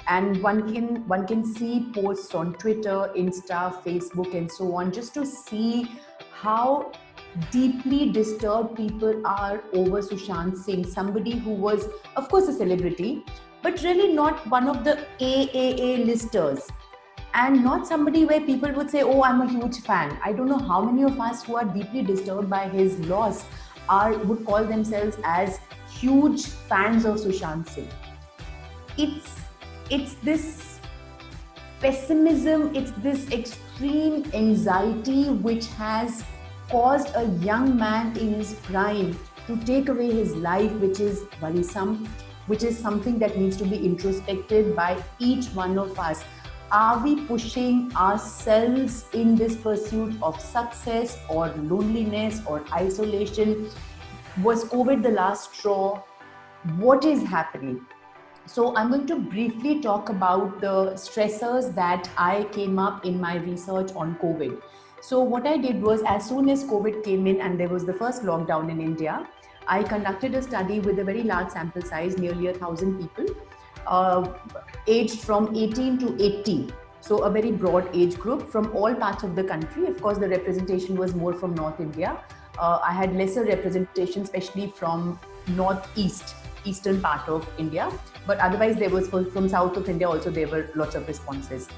and one can see posts on Twitter, Insta, Facebook, and so on, just to see how deeply disturbed people are over Sushant Singh, somebody who was, of course, a celebrity, but really not one of the AAA listers, and not somebody where people would say, oh, I'm a huge fan. I don't know how many of us who are deeply disturbed by his loss would call themselves as huge fans of Sushant Singh. It's this pessimism, it's this extreme anxiety which has caused a young man in his prime to take away his life, which is worrisome, which is something that needs to be introspected by each one of us. Are we pushing ourselves in this pursuit of success or loneliness or isolation? Was COVID the last straw? What is happening? So I'm going to briefly talk about the stressors that I came up in my research on COVID. So what I did was, as soon as COVID came in and there was the first lockdown in India, I conducted a study with a very large sample size, nearly 1,000 people, aged from 18 to 80. So a very broad age group from all parts of the country. Of course, the representation was more from North India. I had lesser representation, especially from eastern part of India. But otherwise, there was from south of India also, there were lots of responses.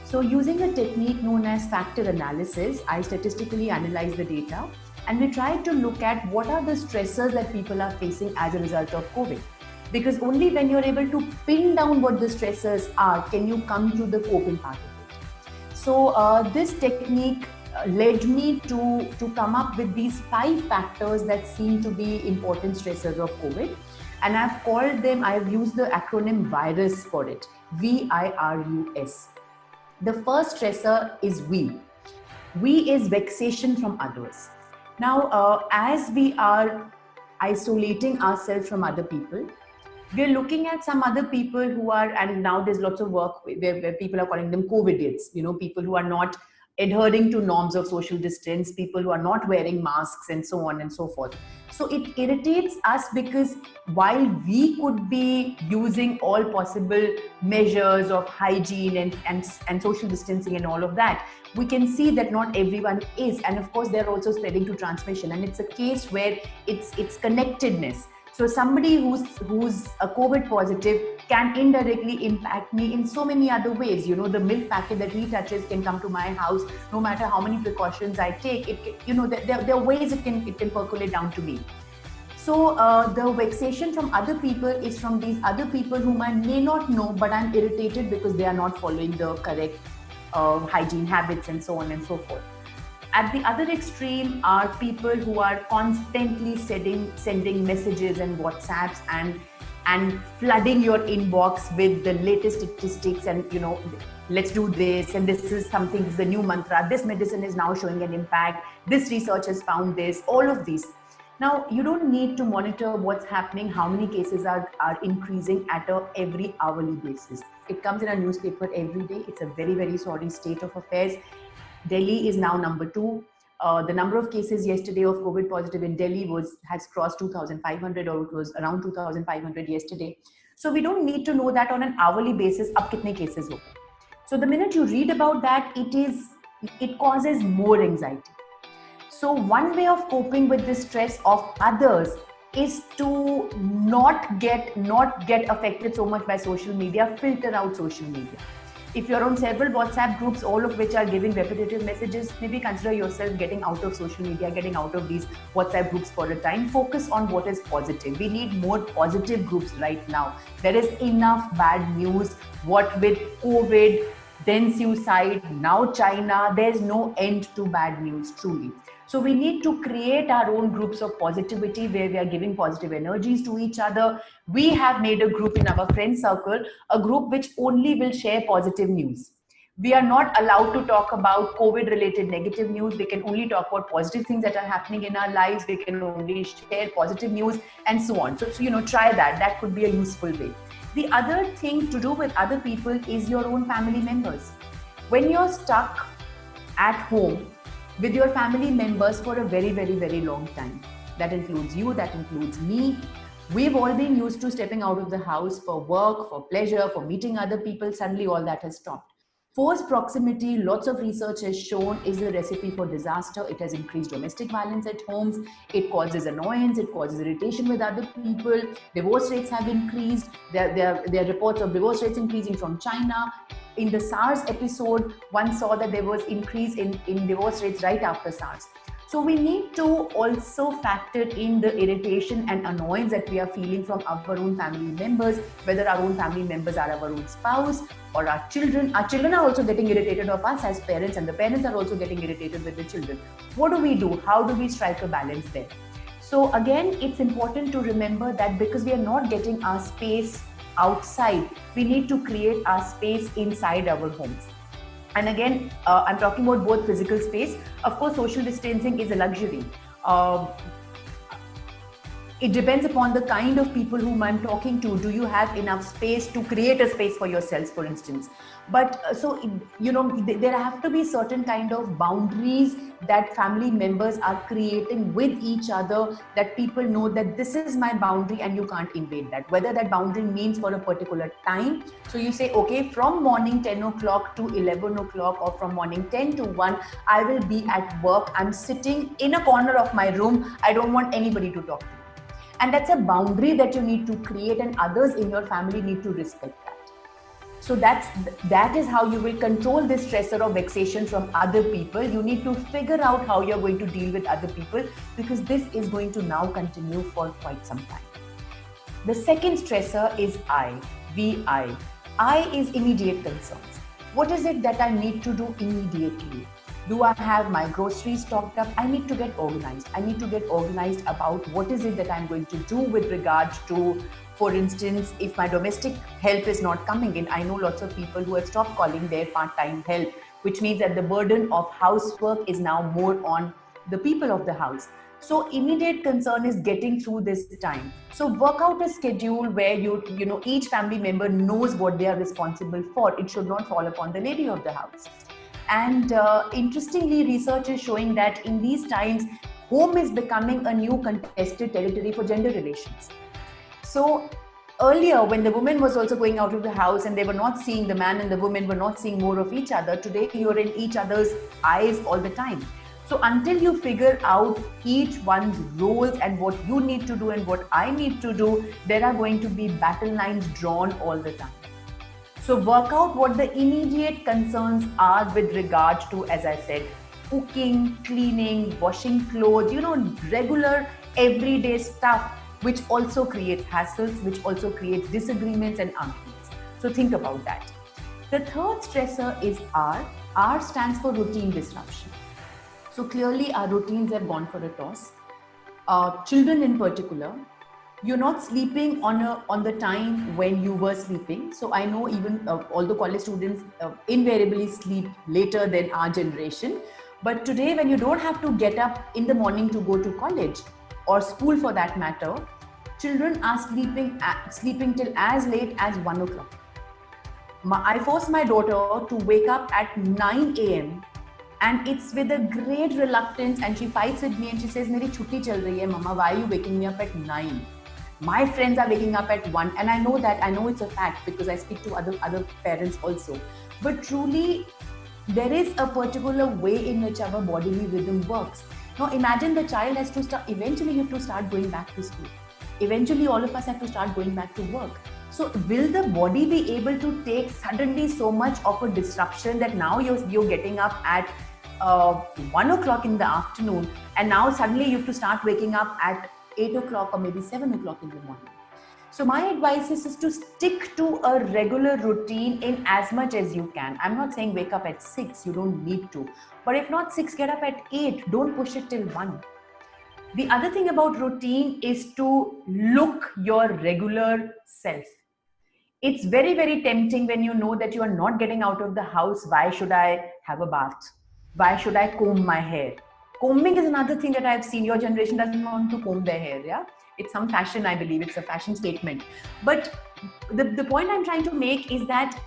So using a technique known as factor analysis, I statistically analyzed the data, and we tried to look at what are the stressors that people are facing as a result of COVID. Because only when you're able to pin down what the stressors are, can you come to the coping part of it. So this technique led me to come up with these 5 factors that seem to be important stressors of COVID. And I've used the acronym VIRUS for it, VIRUS. The first stressor is we. We is vexation from others. Now, as we are isolating ourselves from other people, we're looking at some other people who are, and now there's lots of work where people are calling them COVIDiots, people who are not adhering to norms of social distance, people who are not wearing masks, and so on and so forth. So it irritates us because while we could be using all possible measures of hygiene and social distancing and all of that, we can see that not everyone is. And of course, they're also spreading to transmission. And it's a case where it's connectedness. So somebody who's a COVID positive can indirectly impact me in so many other ways. The milk packet that he touches can come to my house. No matter how many precautions I take, there are ways it can percolate down to me. So the vexation from other people is from these other people whom I may not know, but I'm irritated because they are not following the correct hygiene habits and so on and so forth. At the other extreme are people who are constantly sending messages and WhatsApps and flooding your inbox with the latest statistics and, let's do this, and this is the new mantra, this medicine is now showing an impact, this research has found this, all of these. Now, you don't need to monitor what's happening, how many cases are increasing at every hourly basis. It comes in a newspaper every day. It's a very, very sorry state of affairs. Delhi is now number 2. The number of cases yesterday of COVID positive in Delhi has crossed 2,500, or it was around 2,500 yesterday. So we don't need to know that on an hourly basis, ab kitne cases ho. So the minute you read about that, it causes more anxiety. So one way of coping with the stress of others is to not get affected so much by social media, filter out social media. If you're on several WhatsApp groups, all of which are giving repetitive messages, maybe consider yourself getting out of social media, getting out of these WhatsApp groups for a time. Focus on what is positive. We need more positive groups right now. There is enough bad news. What with COVID, then suicide, now China, there's no end to bad news, truly. So we need to create our own groups of positivity where we are giving positive energies to each other. We have made a group in our friend circle, a group which only will share positive news. We are not allowed to talk about COVID related negative news. We can only talk about positive things that are happening in our lives. We can only share positive news and so on. So try that. That could be a useful way. The other thing to do with other people is your own family members. When you're stuck at home with your family members for a very, very, very long time, that includes you, that includes me, We've all been used to stepping out of the house for work, for pleasure, for meeting other people. Suddenly, all that has stopped. Forced proximity, lots of research has shown, is a recipe for disaster. It has increased domestic violence at homes. It causes annoyance. It causes irritation with other people. Divorce rates have increased. There are reports of divorce rates increasing from China. In the SARS episode, one saw that there was increase in divorce rates right after SARS. So we need to also factor in the irritation and annoyance that we are feeling from our own family members, whether our own family members are our own spouse or our children. Our children are also getting irritated of us as parents, and the parents are also getting irritated with the children. What do we do? How do we strike a balance there? So again, it's important to remember that because we are not getting our space outside, we need to create our space inside our homes. And again, I'm talking about both physical space. Of course, social distancing is a luxury. It depends upon the kind of people whom I'm talking to. Do you have enough space to create a space for yourselves, for instance? But there have to be certain kind of boundaries that family members are creating with each other, that people know that this is my boundary and you can't invade that. Whether that boundary means for a particular time. So you say, okay, from morning 10 o'clock to 11 o'clock, or from morning 10 to 1, I will be at work. I'm sitting in a corner of my room. I don't want anybody to talk to me. And that's a boundary that you need to create, and others in your family need to respect that. So that is how you will control this stressor of vexation from other people. You need to figure out how you're going to deal with other people, because this is going to now continue for quite some time. The second stressor is VI. I is immediate concerns. What is it that I need to do immediately? Do I have my groceries stocked up? I need to get organized. I need to get organized about what is it that I'm going to do with regards to, for instance, if my domestic help is not coming in. I know lots of people who have stopped calling their part-time help, which means that the burden of housework is now more on the people of the house. So immediate concern is getting through this time. So work out a schedule where each family member knows what they are responsible for. It should not fall upon the lady of the house. And interestingly, research is showing that in these times, home is becoming a new contested territory for gender relations. So earlier, when the woman was also going out of the house and they were not seeing, the man and the woman were not seeing more of each other, today you're in each other's eyes all the time. So until you figure out each one's roles and what you need to do and what I need to do, there are going to be battle lines drawn all the time. So work out what the immediate concerns are with regards to, as I said, cooking, cleaning, washing clothes, regular everyday stuff, which also creates hassles, which also creates disagreements and arguments. So think about that. The third stressor is R. R stands for routine disruption. So clearly our routines have gone for a toss. Children in particular, you're not sleeping on the time when you were sleeping. So I know even all the college students invariably sleep later than our generation. But today, when you don't have to get up in the morning to go to college or school for that matter, children are sleeping till as late as 1 o'clock. I forced my daughter to wake up at 9 a.m. and it's with a great reluctance, and she fights with me and she says, "Meri chutti chal rahi hai, Mama, why are you waking me up at 9? My friends are waking up at 1. And I know it's a fact because I speak to other parents also. But truly, there is a particular way in which our bodily rhythm works. Now imagine the child has to start, eventually you have to start going back to school. Eventually all of us have to start going back to work. So will the body be able to take suddenly so much of a disruption that now you're getting up at 1 o'clock in the afternoon, and now suddenly you have to start waking up at 8 o'clock or maybe 7 o'clock in the morning? So my advice is to stick to a regular routine in as much as you can. I'm not saying wake up at 6, you don't need to. But if not 6, get up at 8. Don't push it till 1. The other thing about routine is to look your regular self. It's very, very tempting when you know that you are not getting out of the house. Why should I have a bath? Why should I comb my hair? Combing is another thing that I've seen. Your generation doesn't want to comb their hair, yeah? It's some fashion, I believe. It's a fashion statement. But the point I'm trying to make is that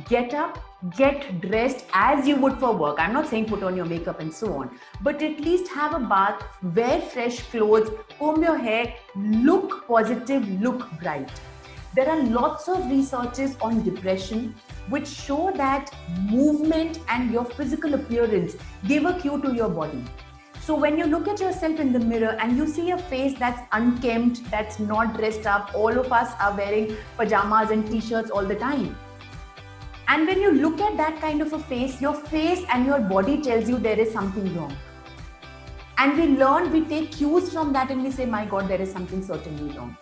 get up, get dressed as you would for work. I'm not saying put on your makeup and so on, but at least have a bath, wear fresh clothes, comb your hair, look positive, look bright. There are lots of researches on depression which show that movement and your physical appearance give a cue to your body. So when you look at yourself in the mirror and you see a face that's unkempt, that's not dressed up, all of us are wearing pajamas and t-shirts all the time. And when you look at that kind of a face, your face and your body tells you there is something wrong. And we take cues from that and we say, my God, there is something certainly wrong.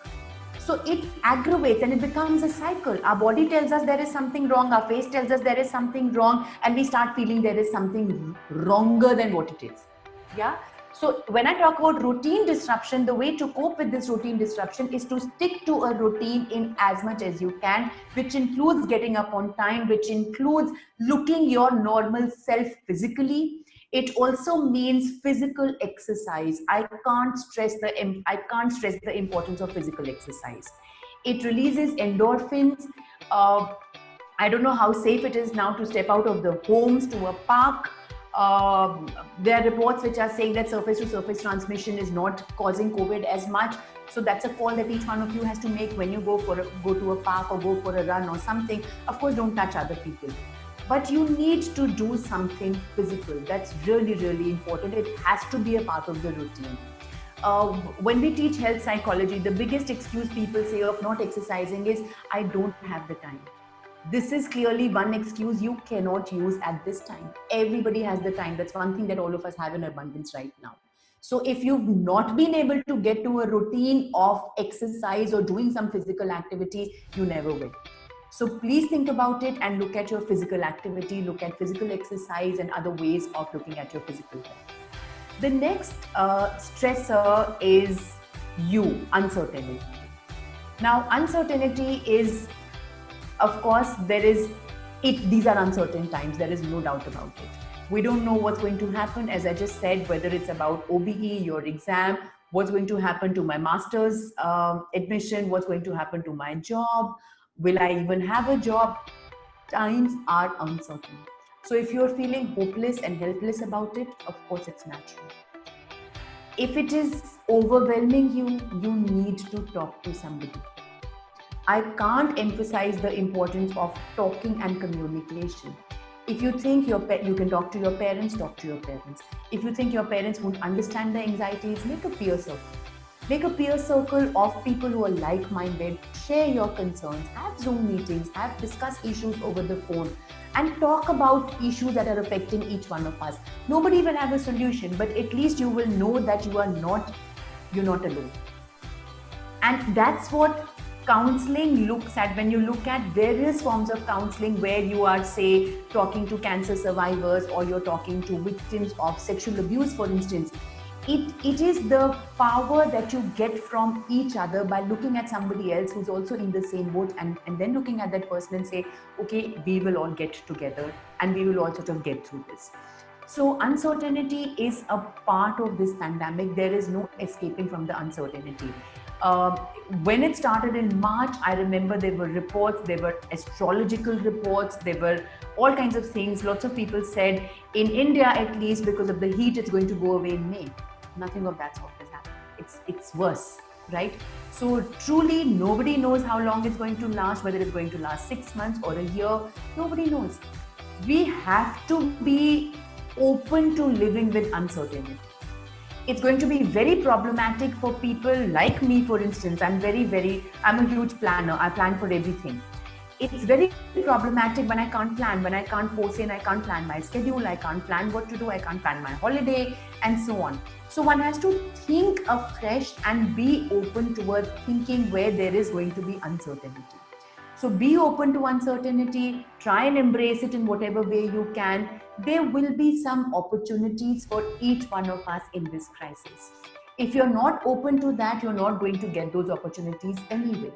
So it aggravates and it becomes a cycle. Our body tells us there is something wrong, our face tells us there is something wrong, and we start feeling there is something wronger than what it is. Yeah. So when I talk about routine disruption, the way to cope with this routine disruption is to stick to a routine in as much as you can, which includes getting up on time, which includes looking your normal self physically. It also means physical exercise. I can't stress the importance of physical exercise. It releases endorphins. I don't know how safe it is now to step out of the homes to a park. There are reports which are saying that surface-to-surface transmission is not causing COVID as much. So that's a call that each one of you has to make when you go to a park or go for a run or something. Of course, don't touch other people. But you need to do something physical. That's really, really important. It has to be a part of the routine. When we teach health psychology, the biggest excuse people say of not exercising is, I don't have the time. This is clearly one excuse you cannot use at this time. Everybody has the time. That's one thing that all of us have in abundance right now. So if you've not been able to get to a routine of exercise or doing some physical activity, you never will. So please think about it and look at your physical activity, look at physical exercise and other ways of looking at your physical health. The next stressor is uncertainty. Now, uncertainty is, of course, these are uncertain times. There is no doubt about it. We don't know what's going to happen. As I just said, whether it's about OBE, your exam, what's going to happen to my master's admission, what's going to happen to my job, will I even have a job? Times are uncertain. So if you're feeling hopeless and helpless about it, of course it's natural. If it is overwhelming you, you need to talk to somebody. I can't emphasize the importance of talking and communication. If you think you can talk to your parents, talk to your parents. If you think your parents won't understand the anxieties, make a peer circle. Make a peer circle of people who are like-minded, share your concerns, have Zoom meetings, discuss issues over the phone, and talk about issues that are affecting each one of us. Nobody will have a solution, but at least you will know that you're not alone. And that's what counseling looks at. When you look at various forms of counseling where you are, say, talking to cancer survivors or you're talking to victims of sexual abuse, for instance, it is the power that you get from each other by looking at somebody else who's also in the same boat and then looking at that person and say, okay, we will all get together and we will all sort of get through this. So uncertainty is a part of this pandemic. There is no escaping from the uncertainty. When it started in March, I remember there were reports, there were astrological reports, there were all kinds of things. Lots of people said, in India at least, because of the heat, it's going to go away in May. Nothing of that sort has happened. It's worse, right? So truly, nobody knows how long it's going to last, whether it's going to last 6 months or a year. Nobody knows. We have to be open to living with uncertainty. It's going to be very problematic for people like me, for instance. I'm a huge planner. I plan for everything. It's very problematic when I can't plan, when I can't foresee and I can't plan my schedule, I can't plan what to do, I can't plan my holiday, and so on. So one has to think afresh and be open towards thinking where there is going to be uncertainty. So be open to uncertainty, try and embrace it in whatever way you can. There will be some opportunities for each one of us in this crisis. If you're not open to that, you're not going to get those opportunities anyway.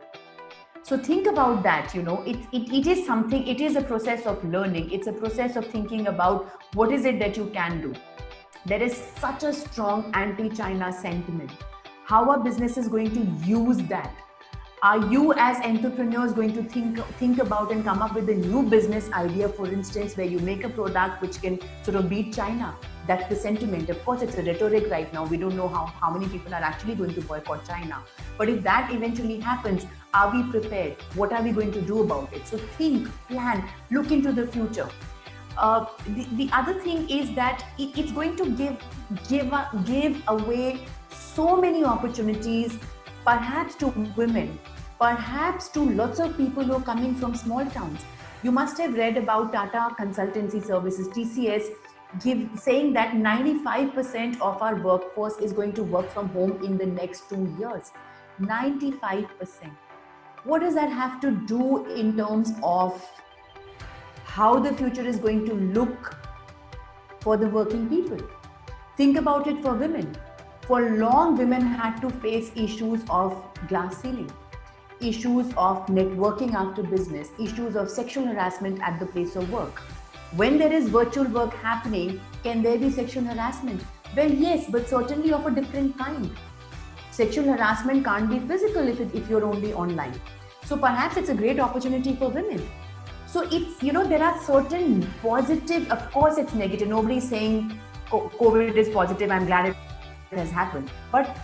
So think about that, it is something, it is a process of learning. It's a process of thinking about what is it that you can do. There is such a strong anti-China sentiment. How are businesses going to use that? Are you as entrepreneurs going to think about and come up with a new business idea, for instance, where you make a product which can sort of beat China? That's the sentiment. Of course, it's a rhetoric right now. We don't know how many people are actually going to boycott China. But if that eventually happens, are we prepared? What are we going to do about it? So think, plan, look into the future. The other thing is that it's going to give away so many opportunities, perhaps to women, perhaps to lots of people who are coming from small towns. You must have read about Tata Consultancy Services, TCS, saying that 95% of our workforce is going to work from home in the next 2 years. 95%. What does that have to do in terms of how the future is going to look for the working people? Think about it for women. For long, women had to face issues of glass ceiling, issues of networking after business, issues of sexual harassment at the place of work. When there is virtual work happening, can there be sexual harassment? Well, yes, but certainly of a different kind. Sexual harassment can't be physical if you're only online. So perhaps it's a great opportunity for women. So it's, there are certain positive, of course it's negative. Nobody's saying COVID is positive, I'm glad it has happened. But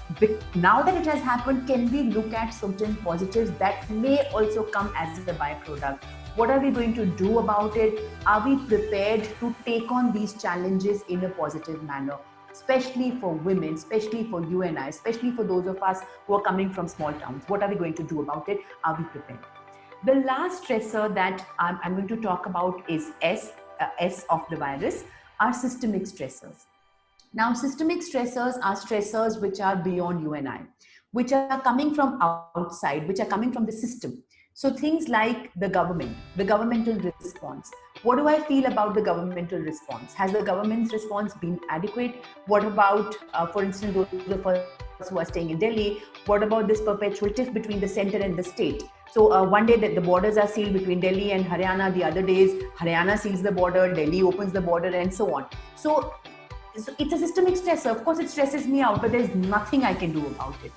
now that it has happened, can we look at certain positives that may also come as a byproduct? What are we going to do about it? Are we prepared to take on these challenges in a positive manner? Especially for women, especially for you and I, especially for those of us who are coming from small towns. What are we going to do about it? Are we prepared? The last stressor that I'm going to talk about is S of the virus, are systemic stressors. Now, systemic stressors are stressors which are beyond you and I, which are coming from outside, which are coming from the system. So things like the governmental response. What do I feel about the governmental response? Has the government's response been adequate? What about, for instance, those of us who are staying in Delhi, what about this perpetual tiff between the center and the state? So one day the borders are sealed between Delhi and Haryana, the other days Haryana seals the border, Delhi opens the border, and so on. So it's a systemic stressor. Of course, it stresses me out, but there's nothing I can do about it.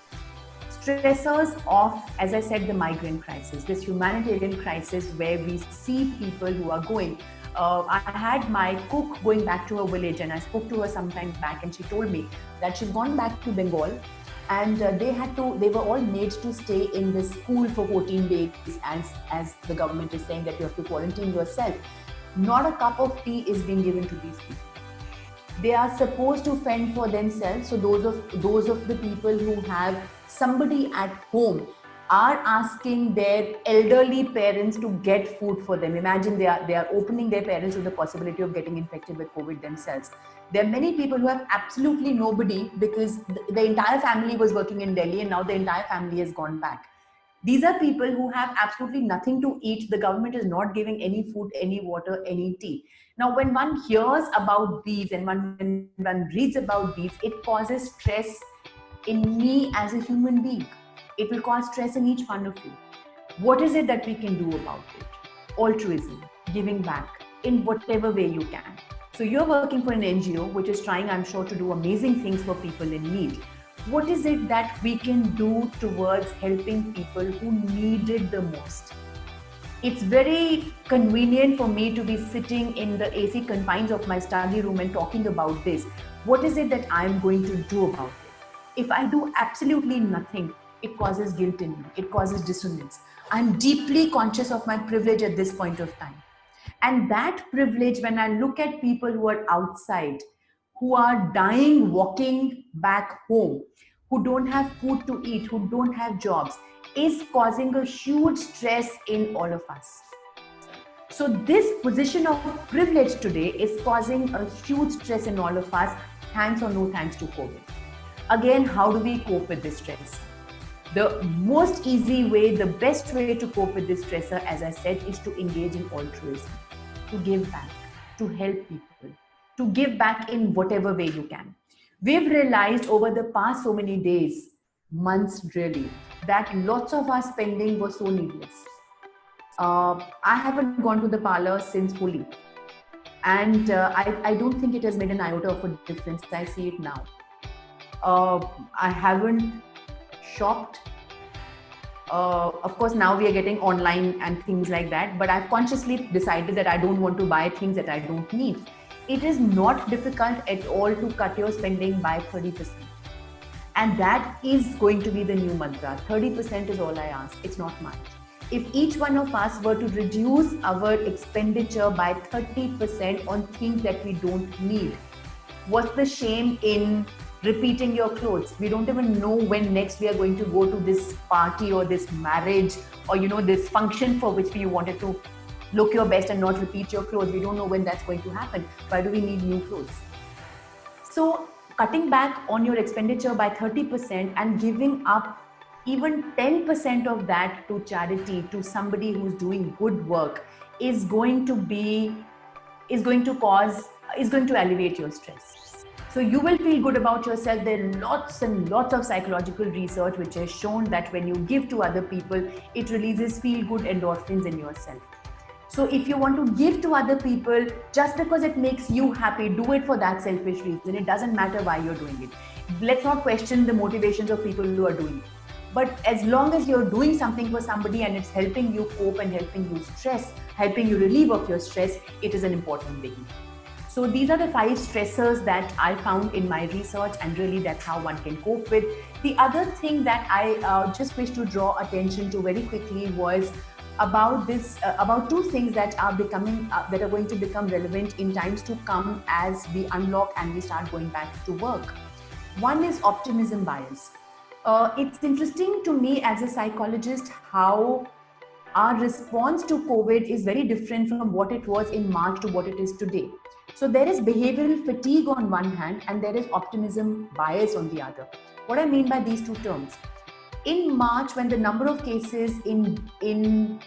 Stressors of, as I said, the migrant crisis, this humanitarian crisis where we see people who are going. I had my cook going back to her village, and I spoke to her some time back, and she told me that she's gone back to Bengal, and they were all made to stay in this school for 14 days, as the government is saying that you have to quarantine yourself. Not a cup of tea is being given to these people. They are supposed to fend for themselves. So those of the people who have somebody at home are asking their elderly parents to get food for them. Imagine they are opening their parents to the possibility of getting infected with COVID themselves. There are many people who have absolutely nobody because the entire family was working in Delhi, and now the entire family has gone back. These are people who have absolutely nothing to eat. The government is not giving any food, any water, any tea. Now, when one hears about these and when one reads about these, it causes stress in me as a human being. It will cause stress in each one of you. What is it that we can do about it? Altruism, giving back in whatever way you can. So you're working for an NGO which is trying, I'm sure, to do amazing things for people in need. What is it that we can do towards helping people who need it the most? It's very convenient for me to be sitting in the AC confines of my study room and talking about this. What is it that I'm going to do about it? If I do absolutely nothing, it causes guilt in me. It causes dissonance. I'm deeply conscious of my privilege at this point of time. And that privilege, when I look at people who are outside, who are dying walking back home, who don't have food to eat, who don't have jobs, is causing a huge stress in all of us. So this position of privilege today is causing a huge stress in all of us, thanks or no thanks to COVID. Again, how do we cope with this stress? The most easy way, the best way to cope with this stressor, as I said, is to engage in altruism, to give back, to help people, to give back in whatever way you can. We've realized over the past so many days, months really, that lots of our spending was so needless. I haven't gone to the parlor since Holi, and I don't think it has made an iota of a difference. I see it now. I haven't shopped. Of course, now we are getting online and things like that, but I've consciously decided that I don't want to buy things that I don't need. It is not difficult at all to cut your spending by 30%. And that is going to be the new mantra. 30% is all I ask. It's not much. If each one of us were to reduce our expenditure by 30% on things that we don't need, what's the shame in repeating your clothes? We don't even know when next we are going to go to this party or this marriage or this function for which we wanted to look your best and not repeat your clothes. We don't know when that's going to happen. Why do we need new clothes? So cutting back on your expenditure by 30% and giving up even 10% of that to charity, to somebody who's doing good work, is going to alleviate your stress. So you will feel good about yourself. There are lots and lots of psychological research which has shown that when you give to other people, it releases feel-good endorphins in yourself. So if you want to give to other people just because it makes you happy, do it for that selfish reason. It doesn't matter why you're doing it. Let's not question the motivations of people who are doing it. But as long as you're doing something for somebody and it's helping you cope and helping you helping you relieve of your stress, it is an important behavior. So these are the 5 stressors that I found in my research, and really that's how one can cope with. The other thing that I just wish to draw attention to very quickly was about 2 things that are going to become relevant in times to come as we unlock and we start going back to work. One is optimism bias. It's interesting to me as a psychologist how our response to COVID is very different from what it was in March to what it is today. So there is behavioral fatigue on one hand and there is optimism bias on the other. What I mean by these 2 terms: in March, when the number of cases in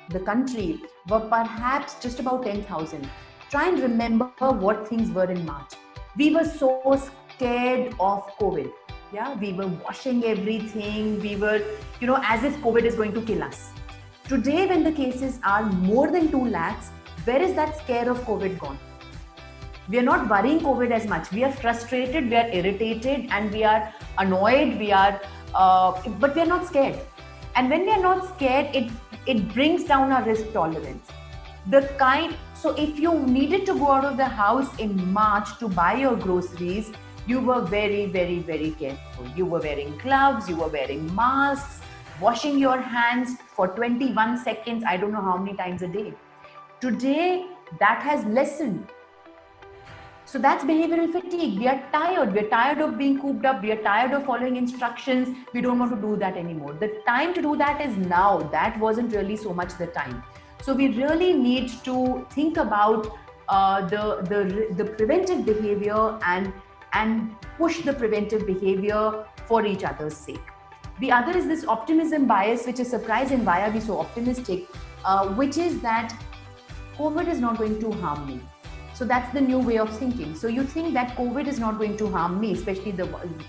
the country were perhaps just about 10,000, try and remember what things were in March. We were so scared of COVID. Yeah, we were washing everything. We were, as if COVID is going to kill us. Today, when the cases are more than 2 lakhs, where is that scare of COVID gone? We are not worrying COVID as much. We are frustrated, we are irritated, and we are annoyed. But we are not scared. And when we are not scared, it brings down our risk tolerance. So if you needed to go out of the house in March to buy your groceries, you were very, very, very careful. You were wearing gloves, you were wearing masks, washing your hands for 21 seconds, I don't know how many times a day. Today, that has lessened. So that's behavioral fatigue. We are tired. We're tired of being cooped up. We are tired of following instructions. We don't want to do that anymore. The time to do that is now. That wasn't really so much the time. So we really need to think about the preventive behavior and push the preventive behavior for each other's sake. The other is this optimism bias, which is surprise and why are we so optimistic, which is that COVID is not going to harm me. So that's the new way of thinking. So you think that COVID is not going to harm me, especially the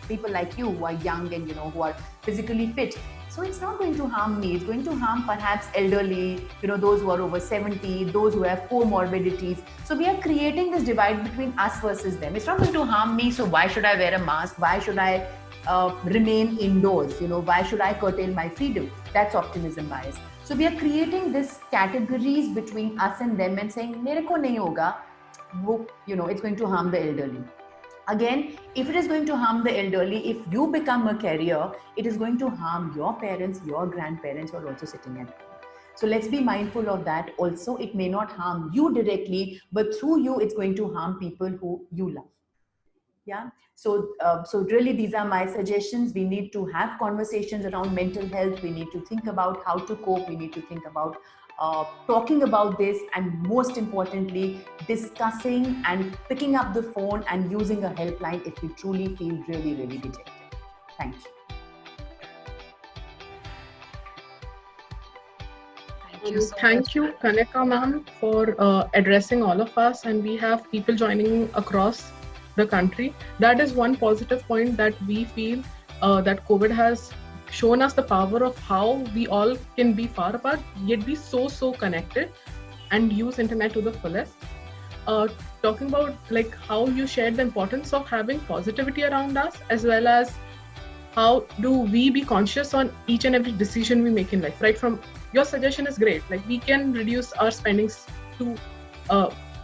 people like you who are young and who are physically fit. So it's not going to harm me. It's going to harm perhaps elderly, those who are over 70, those who have comorbidities. So we are creating this divide between us versus them. It's not going to harm me. So why should I wear a mask? Why should I remain indoors? Why should I curtail my freedom? That's optimism bias. So we are creating this categories between us and them and saying, mere ko nahi hoga. It's going to harm the elderly. Again, if it is going to harm the elderly, if you become a carrier, it is going to harm your parents, your grandparents who are also sitting at home. So let's be mindful of that. Also, it may not harm you directly, but through you, it's going to harm people who you love. Yeah. So really, these are my suggestions. We need to have conversations around mental health. We need to think about how to cope. We need to think about talking about this, and most importantly, discussing and picking up the phone and using a helpline if we truly feel really, really dejected. Thank you. Thank you, Kanika ma'am, for addressing all of us, and we have people joining across the country. That is one positive point that we feel that COVID has shown us the power of how we all can be far apart yet be so connected and use internet to the fullest. Talking about like how you shared the importance of having positivity around us, as well as how do we be conscious on each and every decision we make in life, right? From your suggestion is great. Like we can reduce our spendings to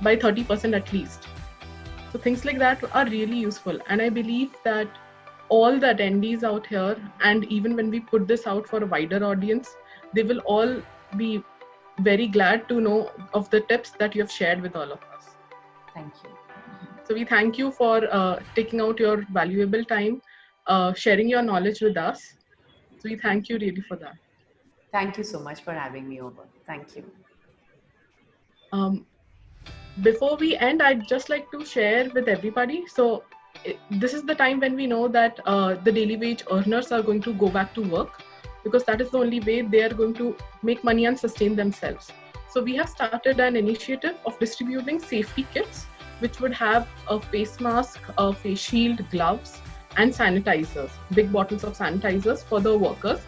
by 30% at least. So things like that are really useful. And I believe that all the attendees out here, and even when we put this out for a wider audience, they will all be very glad to know of the tips that you have shared with all of us. Thank you. So we thank you for taking out your valuable time, sharing your knowledge with us. So we thank you really for that. Thank you so much for having me over. Thank you. Before we end, I'd just like to share with everybody. So this is the time when we know that the daily wage earners are going to go back to work, because that is the only way they are going to make money and sustain themselves. So we have started an initiative of distributing safety kits, which would have a face mask, a face shield, gloves, and sanitizers, big bottles of sanitizers for the workers.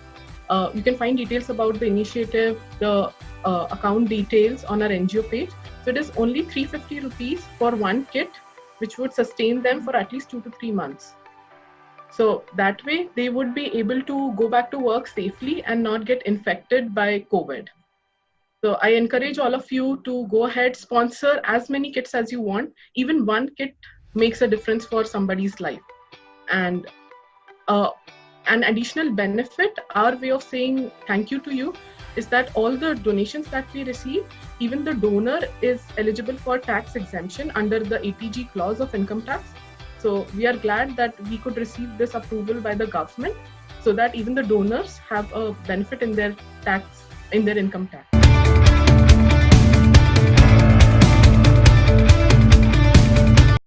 You can find details about the initiative, the account details on our NGO page. So it is only 350 rupees for one kit, which would sustain them for at least 2 to 3 months. So that way they would be able to go back to work safely and not get infected by COVID. So I encourage all of you to go ahead, sponsor as many kits as you want. Even one kit makes a difference for somebody's life. And an additional benefit, our way of saying thank you to you, is that all the donations that we receive, even the donor is eligible for tax exemption under the ATG clause of income tax. So we are glad that we could receive this approval by the government, so that even the donors have a benefit in their income tax.